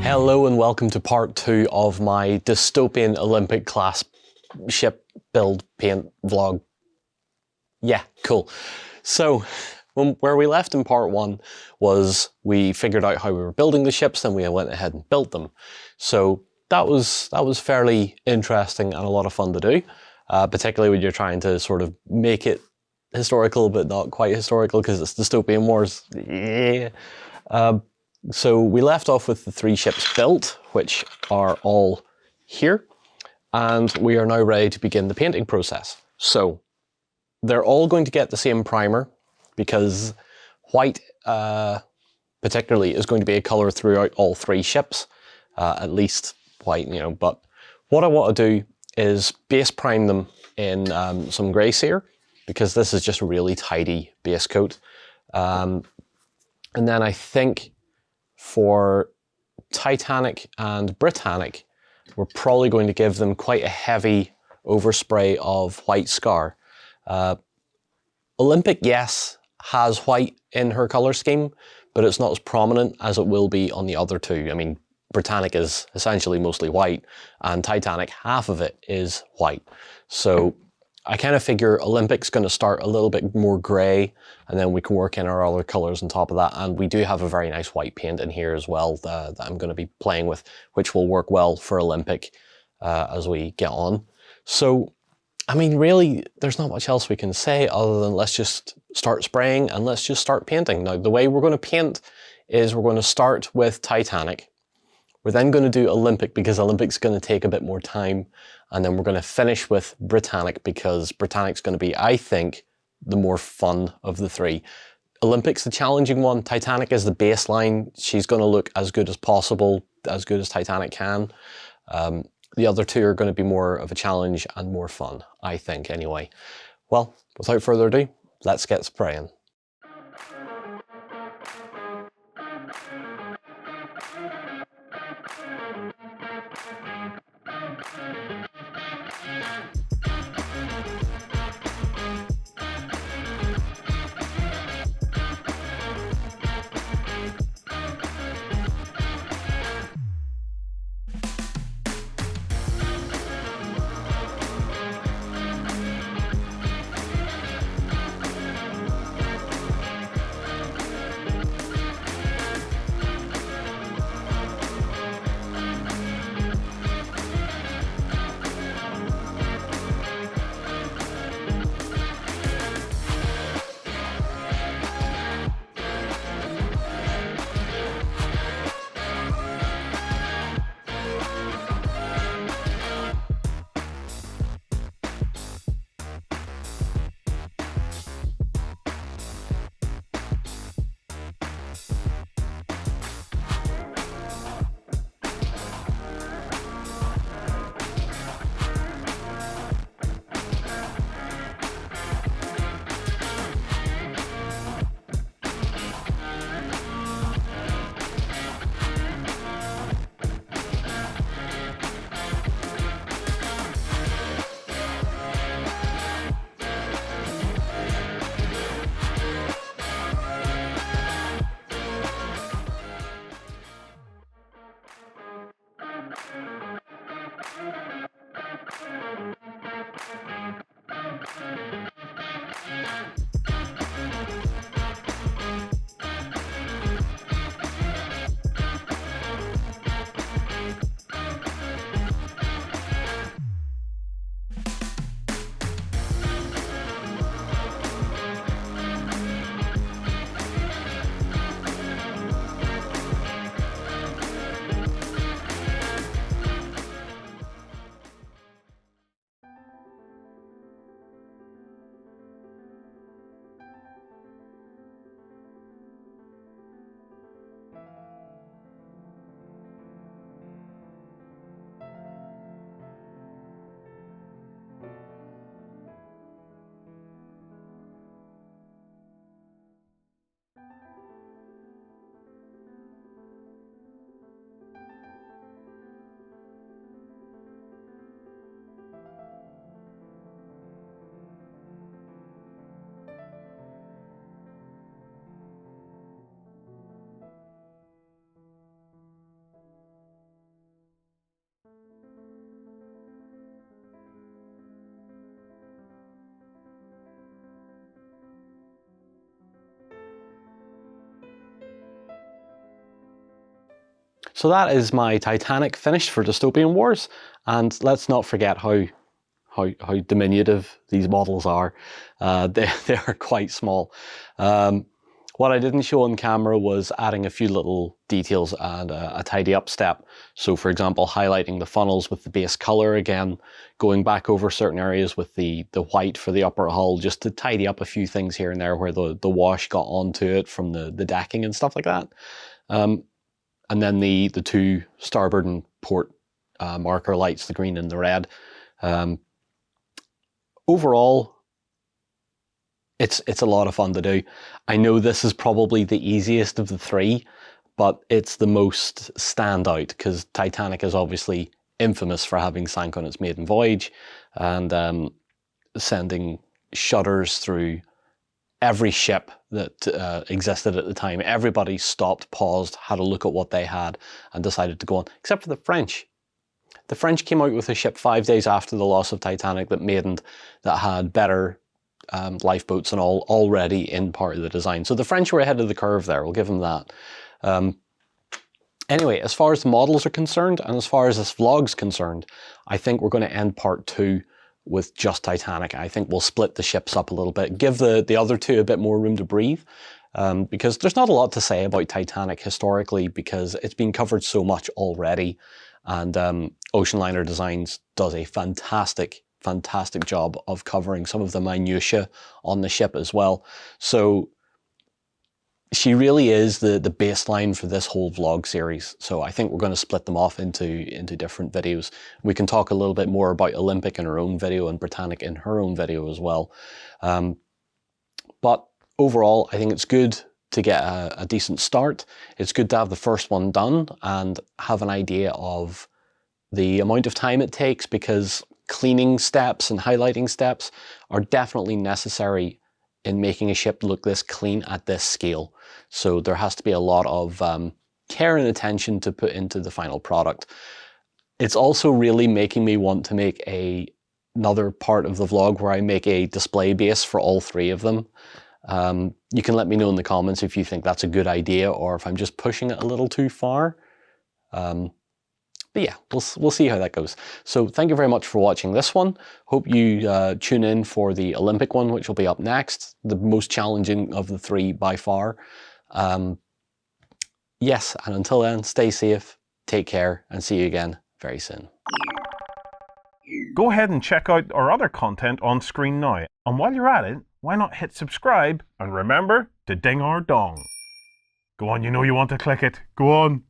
Hello and welcome to part 2 of my dystopian Olympic class ship build paint vlog. Yeah, cool. So where we left in part 1 was we figured out how we were building the ships, then we went ahead and built them. So that was fairly interesting and a lot of fun to do, particularly when you're trying to sort of make it historical but not quite historical because it's Dystopian Wars. Yeah. So we left off with the 3 ships built, which are all here, and we are now ready to begin the painting process. So they're all going to get the same primer because white particularly is going to be a color throughout all 3 ships, at least white, you know. But what I want to do is base prime them in some grey Seer, because this is just a really tidy base coat. And then I think for Titanic and Britannic, we're probably going to give them quite a heavy overspray of white scar. Olympic, yes, has white in her color scheme, but it's not as prominent as it will be on the other 2. I mean, Britannic is essentially mostly white, and Titanic, half of it is white. So I kind of figure Olympic's going to start a little bit more grey, and then we can work in our other colours on top of that. And we do have a very nice white paint in here as well that I'm going to be playing with, which will work well for Olympic as we get on. So, I mean, really, there's not much else we can say other than let's just start spraying and let's just start painting. Now, the way we're going to paint is we're going to start with Titanic. We're then going to do Olympic because Olympic's going to take a bit more time. And then we're going to finish with Britannic because Britannic's going to be, I think, the more fun of the 3. Olympic's the challenging one. Titanic is the baseline. She's going to look as good as possible, as good as Titanic can. The other 2 are going to be more of a challenge and more fun, I think, anyway. Well, without further ado, let's get spraying. So that is my Titanic finished for Dystopian Wars, and let's not forget how diminutive these models are. They are quite small. What I didn't show on camera was adding a few little details and a tidy up step. So for example, highlighting the funnels with the base color again, going back over certain areas with the white for the upper hull, just to tidy up a few things here and there where the wash got onto it from the decking and stuff like that. And then the two starboard and port marker lights, the green and the red. Overall, it's a lot of fun to do. I know this is probably the easiest of the three, but it's the most standout because Titanic is obviously infamous for having sank on its maiden voyage and sending shudders through every ship that existed at the time. Everybody stopped, paused, had a look at what they had and decided to go on, except for the French. The French came out with a ship 5 days after the loss of Titanic that maidened, that had better lifeboats and all already in part of the design. So the French were ahead of the curve there, we'll give them that. Anyway, as far as the models are concerned, and as far as this vlog's concerned, I think we're going to end part 2 with just Titanic. I think we'll split the ships up a little bit, give the other two a bit more room to breathe, because there's not a lot to say about Titanic historically because it's been covered so much already, and Ocean Liner Designs does a fantastic job of covering some of the minutiae on the ship as well. So she really is the baseline for this whole vlog series. So I think we're going to split them off into different videos. We can talk a little bit more about Olympic in her own video and Britannic in her own video as well. But overall, I think it's good to get a decent start. It's good to have the first one done and have an idea of the amount of time it takes, because cleaning steps and highlighting steps are definitely necessary in making a ship look this clean at this scale. So there has to be a lot of care and attention to put into the final product. It's also really making me want to make another part of the vlog where I make a display base for all three of them. You can let me know in the comments if you think that's a good idea or if I'm just pushing it a little too far. But yeah, we'll see how that goes. So thank you very much for watching this one. Hope you tune in for the Olympic one, which will be up next. The most challenging of the three by far. Yes, and until then, stay safe, take care, and see you again very soon. Go ahead and check out our other content on screen now. And while you're at it, why not hit subscribe and remember to ding our dong. Go on, you know you want to click it. Go on.